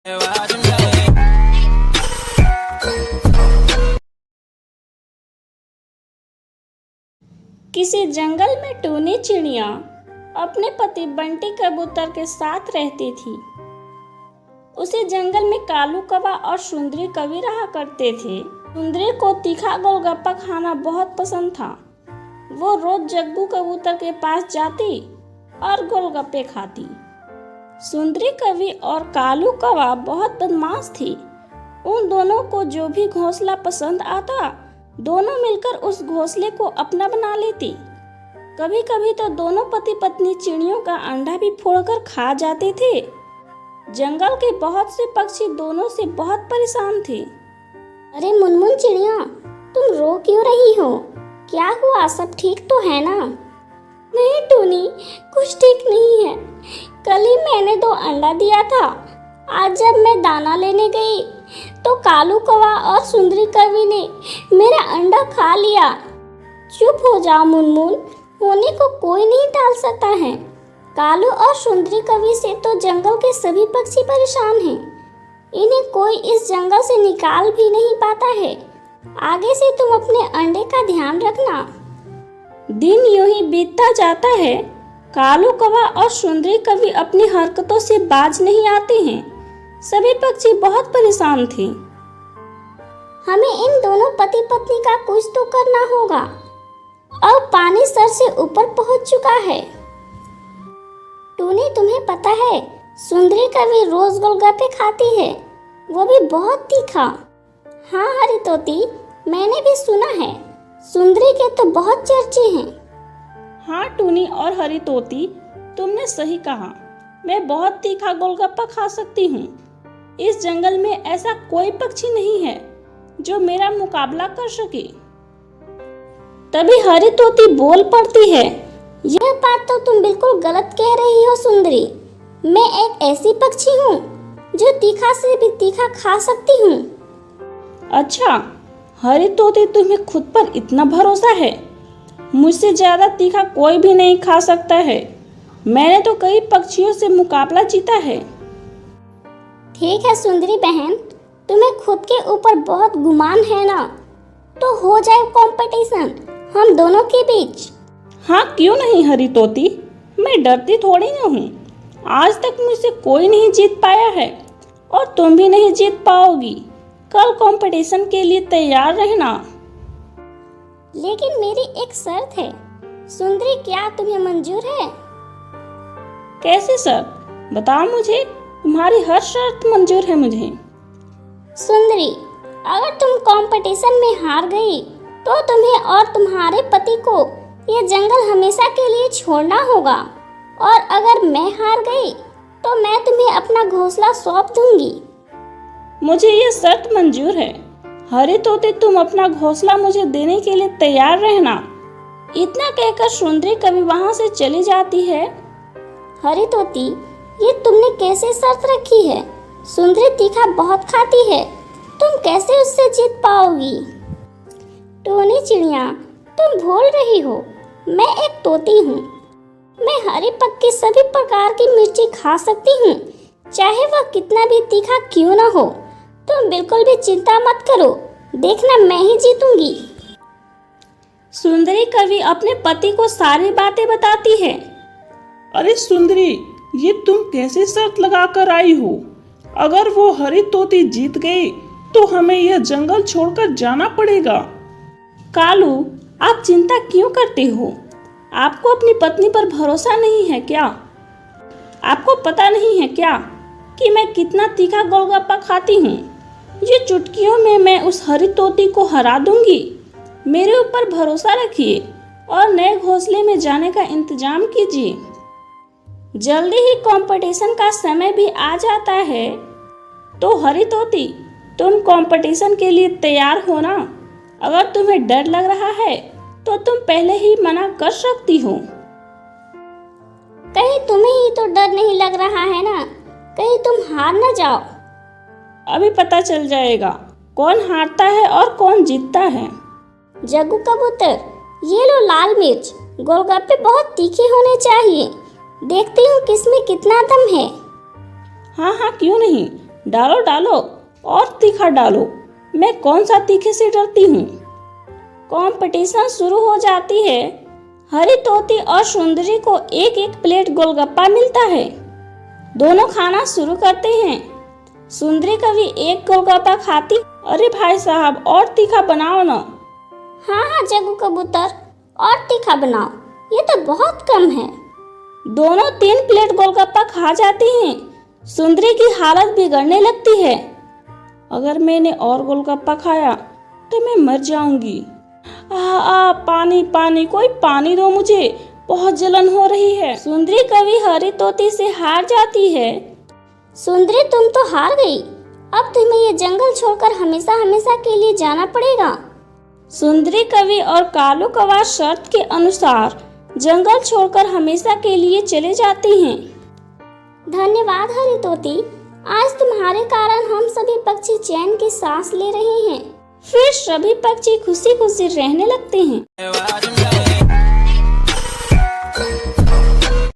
किसी जंगल में टूनी चिड़िया अपने पति बंटी कबूतर के साथ रहती थी। उसी जंगल में कालू कौवा और सुंदरी कवि रहा करते थे। सुंदरी को तीखा गोलगप्पा खाना बहुत पसंद था। वो रोज जग्गू कबूतर के पास जाती और गोलगप्पे खाती। सुंदरी कवि और कालू कौवा बहुत बदमाश थी। उन दोनों को जो भी घोंसला पसंद आता, दोनों मिलकर उस घोंसले को अपना बना लेती। कभी कभी तो दोनों पति पत्नी चिड़ियों का अंडा भी फोड़कर खा जाते थे। जंगल के बहुत से पक्षी दोनों से बहुत परेशान थे। अरे मुनमुन चिड़िया, तुम रो क्यों रही हो? क्या हुआ? सब ठीक तो है ना? नहीं टूनी, कुछ ठीक नहीं है। कल ही मैंने 2 अंडा दिया था। आज जब मैं दाना लेने गई तो कालू कौवा और सुंदरी कवि ने मेरा अंडा खा लिया। चुप हो जाओ मुनमुन, होने को कोई नहीं टाल सकता है। कालू और सुंदरी कवि से तो जंगल के सभी पक्षी परेशान हैं। इन्हें कोई इस जंगल से निकाल भी नहीं पाता है। आगे से तुम अपने अंडे का ध्यान रखना। दिन यूं ही बीतता जाता है। कालू कौवा और सुंदरी कवि अपनी हरकतों से बाज नहीं आते हैं। सभी पक्षी बहुत परेशान थे। हमें इन दोनों पति पत्नी का कुछ तो करना होगा। अब पानी सर से ऊपर पहुंच चुका है। टूनी, तुम्हें पता है सुंदरी कवि रोज गोलगप्पे खाती है, वो भी बहुत तीखा। हाँ हरी तोती, मैंने भी सुना है। सुंदरी के तो बहुत चर्चे हैं। हाँ टूनी और हरी तोती, तुमने सही कहा। मैं बहुत तीखा गोलगप्पा खा सकती हूँ। इस जंगल में ऐसा कोई पक्षी नहीं है जो मेरा मुकाबला कर सके। तभी हरी तोती बोल पड़ती है, यह बात तो तुम बिल्कुल गलत कह रही हो सुंदरी। मैं एक ऐसी पक्षी हूँ जो तीखा से भी तीखा खा सकती हूँ। अच्छा हरी तोती, तुम्हें खुद पर इतना भरोसा है? मुझसे ज्यादा तीखा कोई भी नहीं खा सकता है। मैंने तो कई पक्षियों से मुकाबला जीता है। ठीक है सुंदरी बहन, तुम्हें खुद के ऊपर बहुत गुमान है ना, तो हो जाए कंपटीशन हम दोनों के बीच। हाँ क्यों नहीं हरी तोती, मैं डरती थोड़ी ना हूँ। आज तक मुझसे कोई नहीं जीत पाया है और तुम भी नहीं जीत पाओगी। कल कंपटीशन के लिए तैयार रहना। लेकिन मेरी एक शर्त है सुंदरी, क्या तुम्हें मंजूर है? कैसी शर्त? बताओ मुझे। तुम्हारी हर शर्त मंजूर है मुझे। सुंदरी, अगर तुम कंपटीशन में हार गई तो तुम्हें और तुम्हारे पति को ये जंगल हमेशा के लिए छोड़ना होगा। और अगर मैं हार गई तो मैं तुम्हें अपना घोंसला सौंप दूंगी। मुझे ये शर्त मंजूर है। हरी तोती, तुम अपना घोंसला मुझे देने के लिए तैयार रहना। इतना कहकर सुंदरी कवि वहाँ से चली जाती है। हरी तोती, ये तुमने कैसे शर्त रखी है? सुंदरी तीखा बहुत खाती है, तुम कैसे उससे जीत पाओगी? टूनी चिड़िया, तुम भूल रही हो, मैं एक तोती हूँ। मैं हरी पक्की सभी प्रकार की मिर्ची खा सकती हूँ, चाहे वह कितना भी तीखा क्यों ना हो। तुम बिल्कुल भी चिंता मत करो, देखना मैं ही जीतूंगी। सुंदरी कवि अपने पति को सारी बातें बताती है। अरे सुंदरी, ये तुम कैसे शर्त लगा कर आई हो? अगर वो हरी तोती जीत गई तो हमें यह जंगल छोड़कर जाना पड़ेगा। कालू, आप चिंता क्यों करते हो? आपको अपनी पत्नी पर भरोसा नहीं है क्या? आपको पता नहीं है क्या कि मैं कितना तीखा गोलगप्पा खाती हूँ? ये चुटकियों में मैं उस हरी तोती को हरा दूंगी। मेरे ऊपर भरोसा रखिए और नए घोंसले में जाने का इंतजाम कीजिए। जल्दी ही कंपटीशन का समय भी आ जाता है। तो हरी तोती, तुम कंपटीशन के लिए तैयार हो ना? अगर तुम्हें डर लग रहा है तो तुम पहले ही मना कर सकती हो। कहीं तुम्हें ही तो डर नहीं लग रहा है ना? कहीं तुम हार न जाओ। अभी पता चल जाएगा कौन हारता है और कौन जीतता है। जग्गू कबूतर, ये लो लाल मिर्च। गोलगप्पे बहुत तीखे होने चाहिए। देखती हूँ किसमें कितना दम है। हाँ हाँ क्यों नहीं, डालो डालो और तीखा डालो, मैं कौन सा तीखे से डरती हूँ। कंपटीशन शुरू हो जाती है। हरी तोती और सुंदरी को एक एक प्लेट गोलगप्पा मिलता है। दोनों खाना शुरू करते हैं। सुंदरी कभी एक गोलगप्पा खाती, अरे भाई साहब और तीखा बनाओ ना। हाँ हाँ जग्गू कबूतर, और तीखा बनाओ, ये तो बहुत कम है। दोनों 3 प्लेट गोलगप्पा खा जाती हैं। सुंदरी की हालत बिगड़ने लगती है। अगर मैंने और गोलगप्पा खाया तो मैं मर जाऊंगी। पानी पानी, कोई पानी दो मुझे, बहुत जलन हो रही है। सुंदरी कभी हरी तोती से हार जाती है। सुंदरी तुम तो हार गई, अब तुम्हें ये जंगल छोड़कर हमेशा हमेशा के लिए जाना पड़ेगा। सुंदरी कवि और कालू कौवा शर्त के अनुसार जंगल छोड़कर हमेशा के लिए चले जाती हैं। धन्यवाद हरी तोती, आज तुम्हारे कारण हम सभी पक्षी चैन की सांस ले रहे हैं। फिर सभी पक्षी खुशी खुशी रहने लगते हैं।